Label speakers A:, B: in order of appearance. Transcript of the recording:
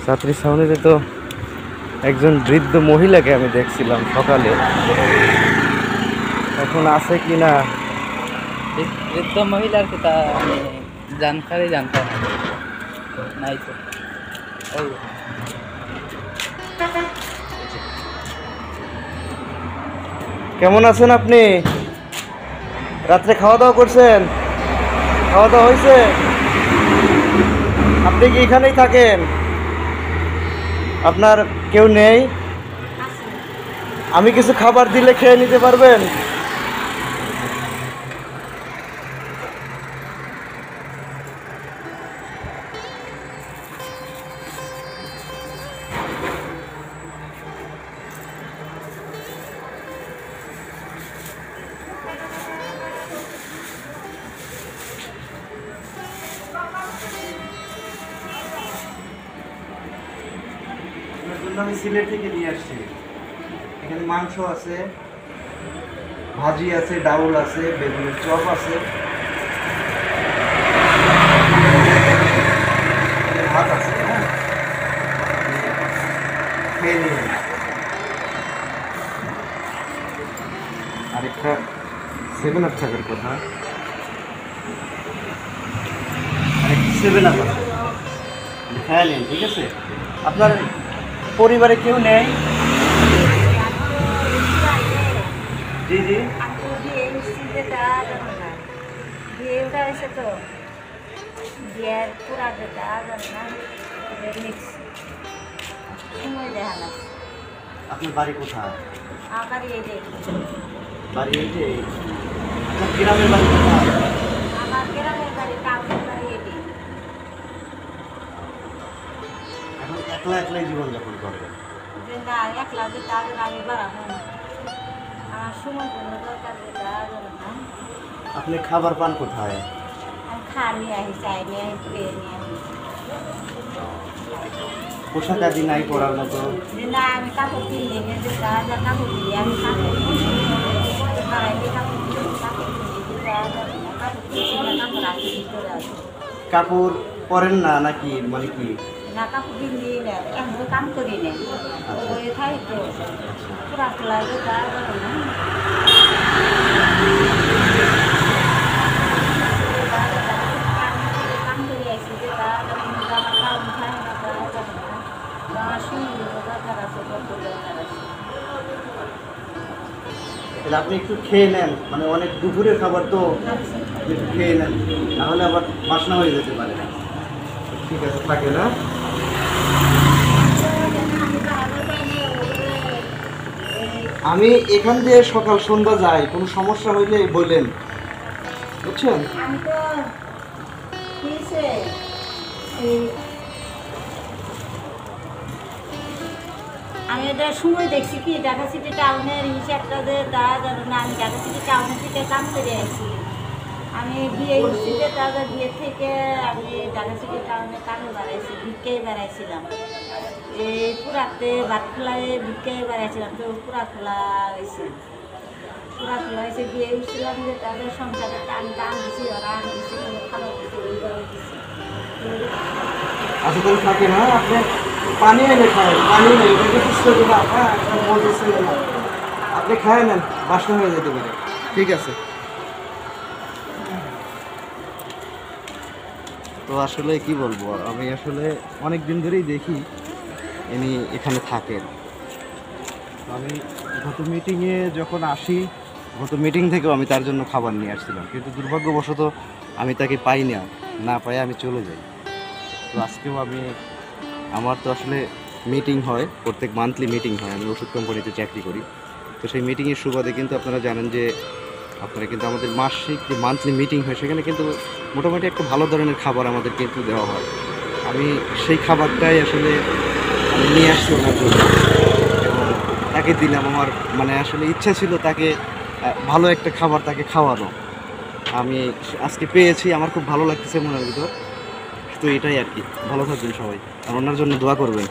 A: ছাত্রী ছাউনিতে তো একজন বৃদ্ধ মহিলাকে আমি দেখছিলাম সকালে, এখন আছে কি না।
B: বৃদ্ধ মহিলার কি তা আমি জানতাম নাই তো। ওই
A: কেমন আছেন আপনি? রাত্রে খাওয়া দাওয়া করছেন? খাওয়া দাওয়া হয়েছে? আপনি কি এখানেই থাকেন? আপনার কেউ নেই? আমি কিছু খাবার দিলে খেয়ে নিতে পারবেন? আমি সিলেট থেকে নিয়ে আসছি। এখানে মাংস আছে, ভাজি আছে, ডাউল আছে, বেগুনের চপ আছে, ভাত আছে। হ্যাঁ, খেয়ে নিন। আরেকটা 7 আপ থাকার কথা, আরেকটা 7 আপ আছে, খেয়ে নিন, ঠিক আছে? আপনার পরিবারে কেউ নেই? জি জি। আপনার বাড়ি কোথায়? বাড়ি এই যে আপনার গ্রামের বাড়ি কোথায়? এখন একলা একলাই জীবনযাপন করে? আপনি খাবার পান কোথায়? পোশাক আদি নাই পরার মতো? কাপড় পরেন না নাকি, মানে কি?
C: কাম করি না পুরা খোলা
A: আপনি একটু খেয়ে নেন, মানে অনেক দুপুরের খাবার তো, একটু খেয়ে নেন, নাহলে আবার বাসনা হয়ে যেতে পারে। ঠিক আছে, থাকে না? আমি এখান দিয়ে সকাল সন্ধ্যা যাই, কোনো সমস্যা হইলে বললেন, বুঝছেন?
C: আমি এটা সময় দেখছি কি ঢাকা সিটি টাউনের হিসাবটা যে তারা জানো না, আমি ঢাকা সিটি টাউনের থেকে কাম করে আসছি। আমি বিয়ে ইস্যুতে তাদের বিয়ে থেকে আমি ঢাকা সিটি টাউনে কামে বেড়াইছি, ভিক্ষায় বেড়াইছিলাম। এই পুরাতে ভাত খোলায় ভিক্ষায় বেড়াইছিলাম, তো পুরা খোলা হয়েছে, বিয়ে উঠছিলাম যে তাদের সংসারে আমি দাম দিছি, ওরা আম দিছি, খাবার দিছি, ওইভাবে দিছি।
A: আচ্ছা, তাহলে থাকে না, আপনি পানি এনে খায়, পানি নেই, আপনি খায় নেন, বাসনা হয়ে যেতে পারে। ঠিক আছে। তো আসলে কি বলবো, আমি আসলে অনেক দিন ধরেই দেখি ইনি এখানে থাকেন। আমি গত মিটিংয়ে যখন আসি, গত মিটিং থেকেও আমি তার জন্য খাবার নিয়ে আসছিলাম, কিন্তু দুর্ভাগ্যবশত আমি তাকে পাই না পাই আমি চলে যাই। তো আজকেও আমার তো আসলে মিটিং হয়, প্রত্যেক মান্থলি মিটিং হয়, আমি ওষুধ কোম্পানিতে চাকরি করি। তো সেই মিটিংয়ের সুবাদে কিন্তু আপনারা জানেন যে কিন্তু আমাদের মাসিক যে মান্থলি মিটিং হয়, সেখানে কিন্তু মোটামুটি একটা ভালো ধরনের খাবার আমাদের কিন্তু দেওয়া হয়। আমি সেই খাবারটাই আসলে আমি নিয়ে আসছি ওনার জন্য, এবং তাকে দিলাম। আমার মানে আসলে ইচ্ছা ছিল তাকে ভালো একটা খাবার তাকে খাওয়ানো। আমি আজকে পেয়েছি, আমার খুব ভালো লাগতেছে মনের ভিতর। তো এটাই আর কি। ভালো থাকবেন সবাই, আর ওনার জন্য দোয়া করবেন।